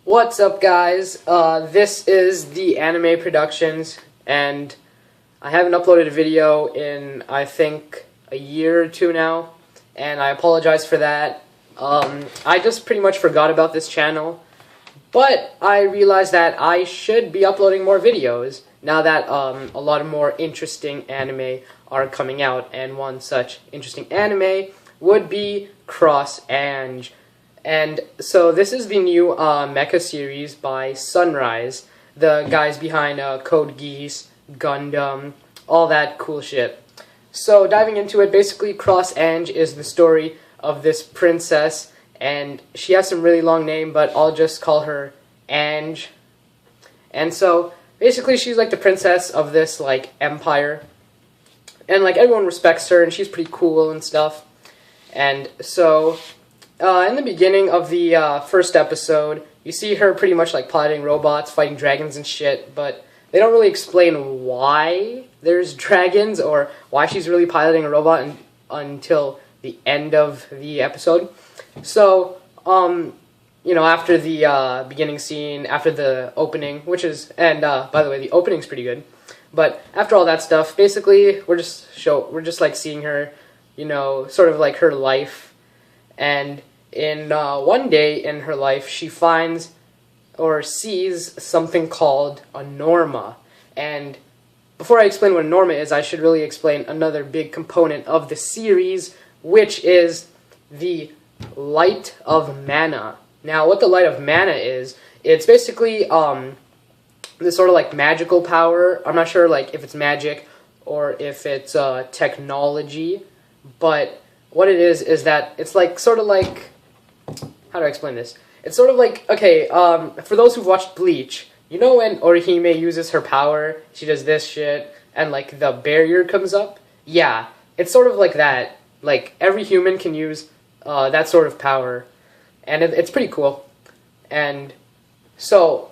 What's up, guys? This is the Anime Productions, and I haven't uploaded a video in, I think, a year or two now, and I apologize for that. I just pretty much forgot about this channel, but I realized that I should be uploading more videos now that a lot of more interesting anime are coming out, and one such interesting anime would be Ange. And so this is the new mecha series by Sunrise, the guys behind Code Geass, Gundam, all that cool shit. So diving into it, basically Ange is the story of this princess, and she has some really long name, but I'll just call her Ange. And so basically she's like the princess of this like empire, and like everyone respects her, and she's pretty cool and stuff. And so in the beginning of the first episode, you see her pretty much like piloting robots, fighting dragons and shit, but they don't really explain why there's dragons or why she's really piloting a robot until the end of the episode. So, you know, after the beginning scene, after the opening, which is, and by the way, the opening's pretty good, but after all that stuff, basically, we're just like seeing her, you know, sort of like her life. And in one day in her life, she finds or sees something called a norma. And before I explain what a norma is, I should really explain another big component of the series, which is the light of mana. Now, what the light of mana is, it's basically this sort of like magical power. I'm not sure like if it's magic or if it's technology, but what it is that it's like sort of like, how do I explain this? It's sort of like, okay, for those who've watched Bleach, you know when Orihime uses her power, she does this shit, and like the barrier comes up? Yeah, it's sort of like that. Like every human can use that sort of power, and it's pretty cool. And so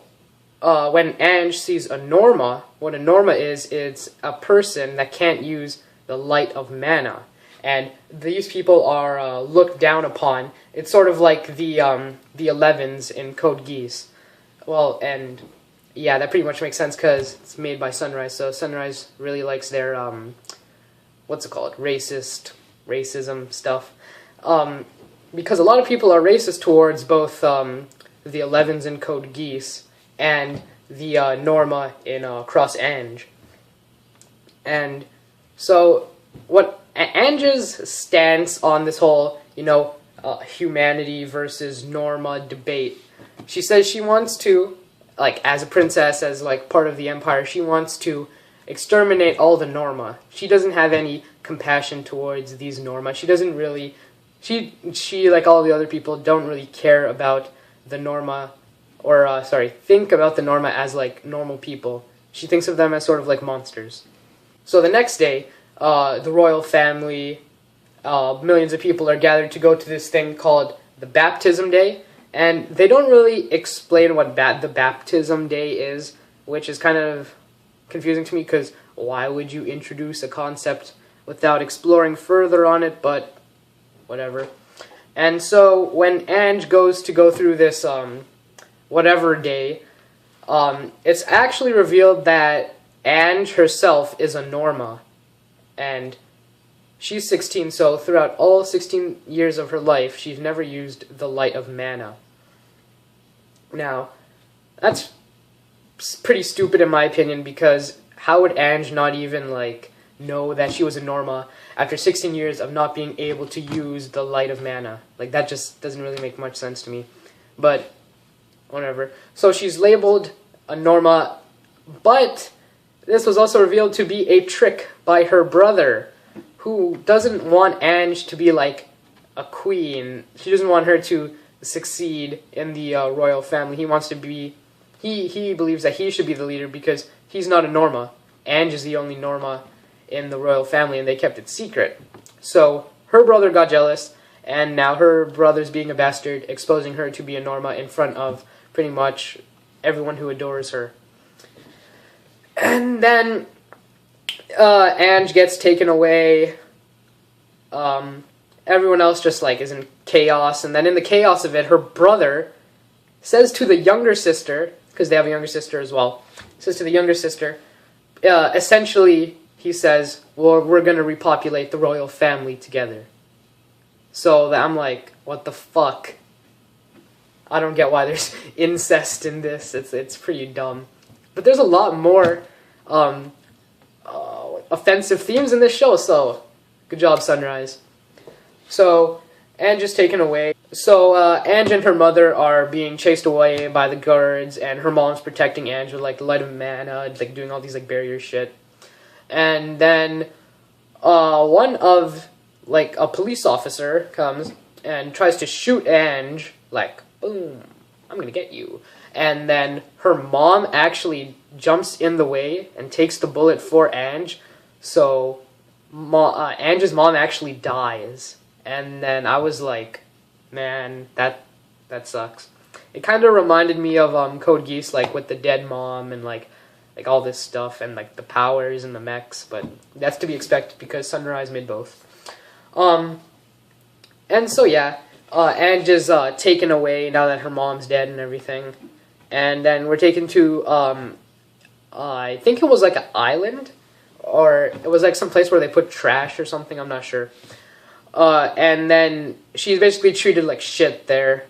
when Ange sees a norma, what a norma is, it's a person that can't use the light of mana. And these people are looked down upon. It's sort of like the 11s in Code Geass. Well, and yeah, that pretty much makes sense because it's made by Sunrise. So Sunrise really likes their what's it called? Racism stuff. Because a lot of people are racist towards both the 11s in Code Geass and the Norma in Ange. And so what Ange's stance on this whole, you know, humanity versus Norma debate, she says she wants to, like, as a princess, as, like, part of the empire, she wants to exterminate all the Norma. She doesn't have any compassion towards these Norma. She doesn't really, she like all the other people, don't really care about the Norma, or, think about the Norma as, like, normal people. She thinks of them as sort of like monsters. So the next day, the royal family, millions of people are gathered to go to this thing called the Baptism Day, and they don't really explain what the Baptism Day is, which is kind of confusing to me, because why would you introduce a concept without exploring further on it, but whatever. And so when Ange goes to go through this whatever day, it's actually revealed that Ange herself is a Norma. And she's 16, so throughout all 16 years of her life, she's never used the light of mana. Now, that's pretty stupid in my opinion, because how would Ange not even, like, know that she was a Norma after 16 years of not being able to use the light of mana? Like, that just doesn't really make much sense to me. But, whatever. So she's labeled a Norma, but this was also revealed to be a trick by her brother, who doesn't want Ange to be like a queen. She doesn't want her to succeed in the royal family. He wants to be, he believes that he should be the leader because he's not a Norma. Ange is the only Norma in the royal family, and they kept it secret. So her brother got jealous, and now her brother's being a bastard, exposing her to be a Norma in front of pretty much everyone who adores her. And then Ange gets taken away. Everyone else just like is in chaos, and then in the chaos of it, her brother says to the younger sister, because they have a younger sister as well, says to the younger sister, essentially, he says, well, we're going to repopulate the royal family together. So I'm like, what the fuck? I don't get why there's incest in this. It's pretty dumb. But there's a lot more offensive themes in this show, so good job, Sunrise. So Ange is taken away. So Ange and her mother are being chased away by the guards, and her mom's protecting Ange with like the light of mana, like doing all these like barrier shit. And then one of like a police officer comes and tries to shoot Ange, like boom, I'm gonna get you. And then her mom actually jumps in the way and takes the bullet for Ange. So Ange's mom actually dies. And then I was like, man, that sucks. It kind of reminded me of Code Geass, like with the dead mom and like all this stuff and like the powers and the mechs, but that's to be expected because Sunrise made both. And so yeah, Ange is taken away now that her mom's dead and everything. And then we're taken to I think it was like an island, or it was like some place where they put trash or something, I'm not sure. And then she's basically treated like shit there.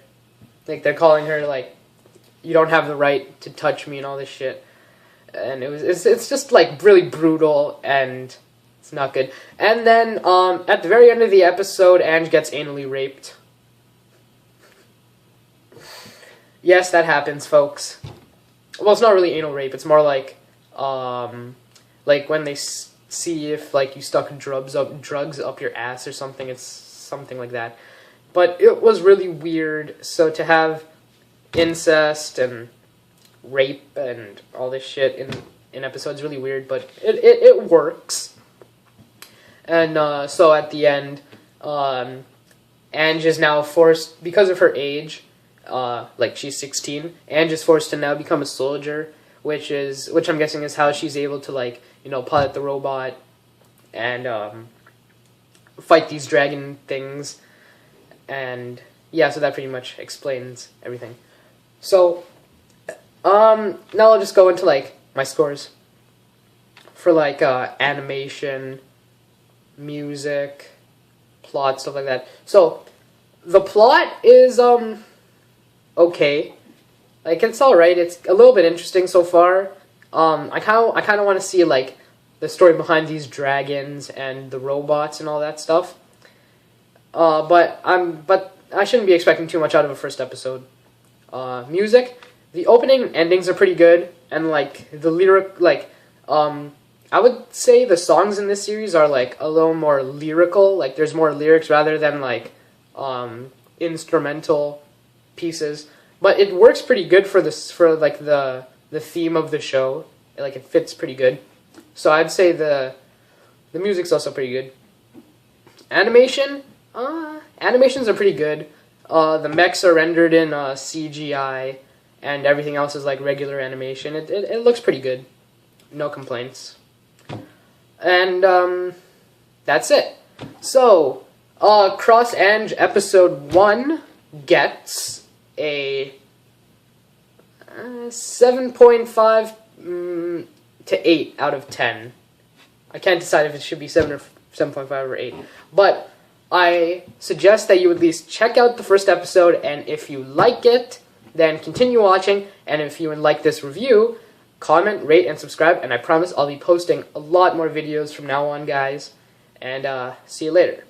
Like, they're calling her, like, you don't have the right to touch me and all this shit. And it's just, like, really brutal, and it's not good. And then, at the very end of the episode, Ange gets anally raped. Yes, that happens, folks. Well, it's not really anal rape, it's more like when they see if, like, you stuck drugs up your ass or something. It's something like that. But it was really weird. So to have incest and rape and all this shit in episodes is really weird, but it works. And so at the end, Ange is now forced, because of her age, like she's 16, Ange is forced to now become a soldier, which I'm guessing is how she's able to, like, you know, pilot the robot and fight these dragon things. And yeah, so that pretty much explains everything. So now I'll just go into like my scores for like animation, music, plot, stuff like that. So the plot is okay. Like, it's alright. It's a little bit interesting so far. I kind of want to see like the story behind these dragons and the robots and all that stuff. But I shouldn't be expecting too much out of a first episode. Music, the opening and endings are pretty good, and like the lyric, like I would say the songs in this series are like a little more lyrical. Like, there's more lyrics rather than like instrumental pieces. But it works pretty good for like the theme of the show. Like, it fits pretty good. So I'd say the music's also pretty good. Animation, animations are pretty good. The mechs are rendered in CGI, and everything else is like regular animation. It looks pretty good. No complaints. And that's it. So Cross Ange episode 1 gets a 7.5 to 8 out of 10. I can't decide if it should be 7 or 7.5 or 8. But I suggest that you at least check out the first episode, and if you like it, then continue watching. And if you like this review, comment, rate, and subscribe, and I promise I'll be posting a lot more videos from now on, guys. And see you later.